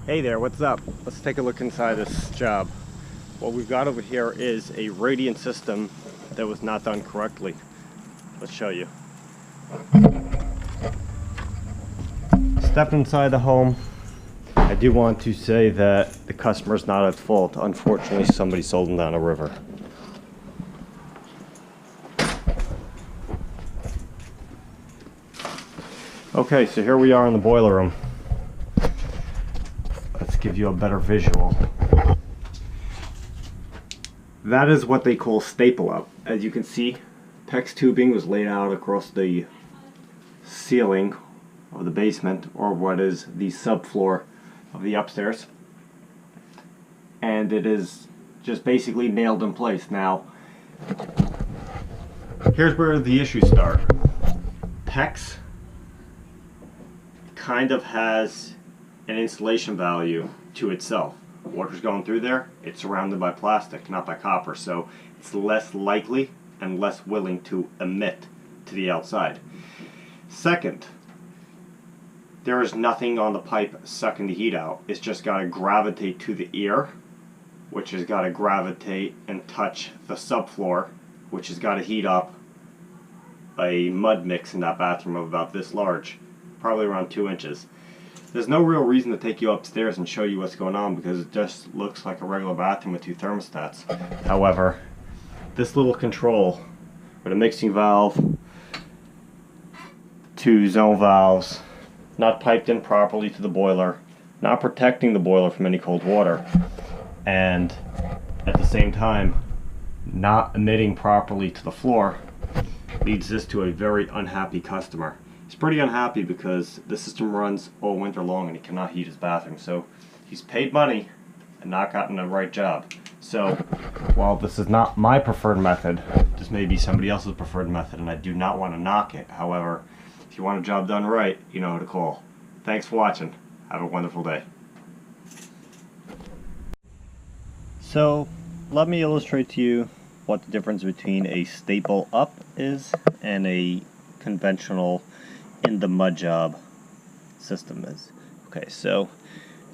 Hey there, what's up? Let's take a look inside this job. What we've got over here is a radiant system that was not done correctly. Let's show you. Step inside the home. I do want to say that the customer's not at fault. Unfortunately, somebody sold them down a river. Okay, so here we are in the boiler room. Let's give you a better visual. That is what they call staple up. As you can see, PEX tubing was laid out across the ceiling of the basement, or what is the subfloor of the upstairs. And it is just basically nailed in place. Now, here's where the issues start. PEX kind of has an insulation value to itself. Water's going through there, it's surrounded by plastic, not by copper, so it's less likely and less willing to emit to the outside. Second, there is nothing on the pipe sucking the heat out. It's just got to gravitate to the ear, which has got to gravitate and touch the subfloor, which has got to heat up a mud mix in that bathroom of about this large, probably around 2 inches. There's no real reason to take you upstairs and show you what's going on because it just looks like a regular bathroom with 2 thermostats. However, this little control with a mixing valve, 2 zone valves, not piped in properly to the boiler, not protecting the boiler from any cold water, and at the same time not emitting properly to the floor, leads this to a very unhappy customer. He's pretty unhappy because the system runs all winter long and he cannot heat his bathroom. So he's paid money and not gotten the right job. So while this is not my preferred method, this may be somebody else's preferred method and I do not want to knock it. However, if you want a job done right, you know who to call. Thanks for watching. Have a wonderful day. So let me illustrate to you what the difference between a staple up is and a conventional in the mud job system is. Okay, so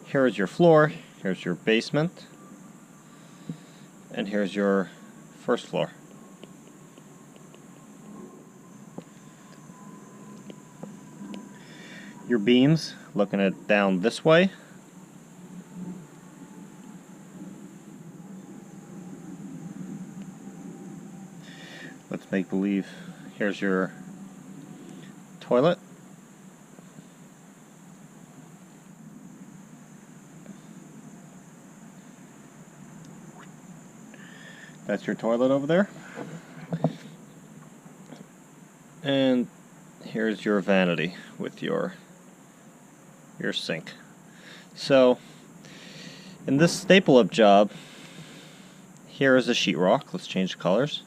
here's your floor, here's your basement, and here's your first floor. Your beams, looking at down this way, let's make believe here's your toilet. That's your toilet over there. And here's your vanity with your sink. So in this staple up job, here is a sheetrock. Let's change the colors.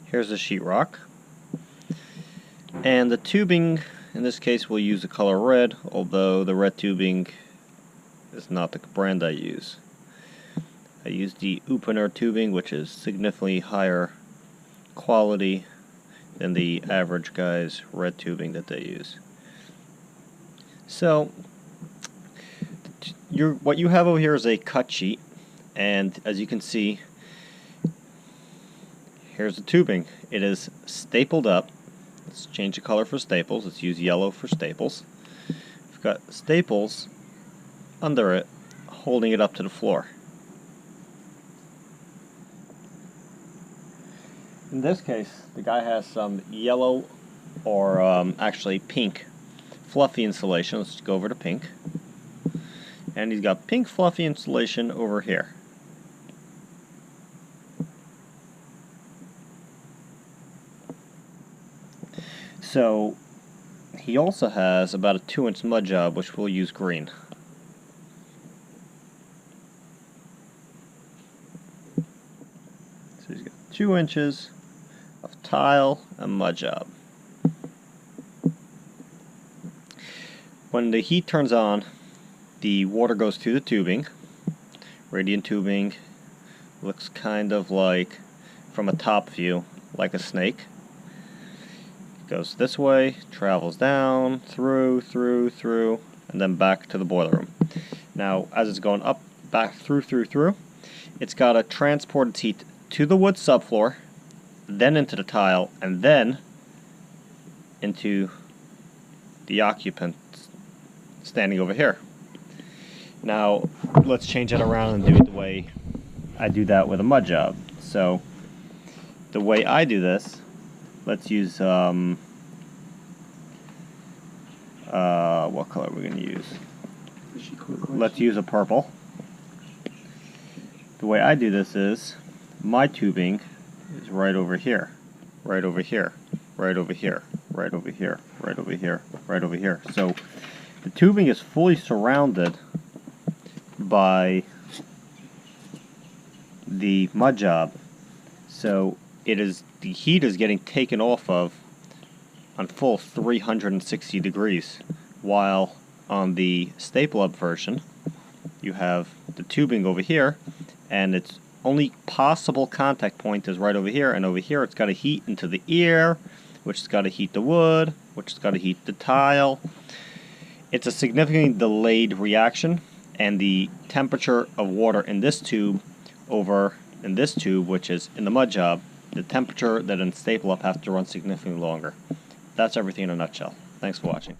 Here's the sheetrock. And the tubing, in this case, we'll use the color red, although the red tubing is not the brand I use. I use the opener tubing, which is significantly higher quality than the average guy's red tubing that they use. So, what you have over here is a cut sheet, and as you can see, here's the tubing. It is stapled up. Let's change the color for staples. Let's use yellow for staples. We've got staples under it, holding it up to the floor. In this case, the guy has some yellow, or actually pink, fluffy insulation. Let's go over to pink. And he's got pink fluffy insulation over here. So he also has about a 2-inch mud job, which we'll use green. So he's got 2 inches of tile and mud job. When the heat turns on, the water goes through the tubing. Radiant tubing looks kind of like, from a top view, like a snake. Goes this way, travels down, through, and then back to the boiler room. Now, as it's going up, back through, it's got to transport its heat to the wood subfloor, then into the tile, and then into the occupant standing over here. Now, let's change that around and do it the way I do that with a mud job. So, the way I do this, let's use, what color are we going to use? Let's use a purple. The way I do this is, my tubing is right over here, right over here, right over here, right over here, right over here, right over here. So the tubing is fully surrounded by the mud job. So the heat is getting taken off of on full 360 degrees, while on the Staple Up version you have the tubing over here, and its only possible contact point is right over here, and over here it's got to heat into the ear, which has got to heat the wood, which has got to heat the tile. It's a significantly delayed reaction, and the temperature of water in this tube over in this tube, which is in the mud job, the temperature that in Staple Up has to run significantly longer. That's everything in a nutshell. Thanks for watching.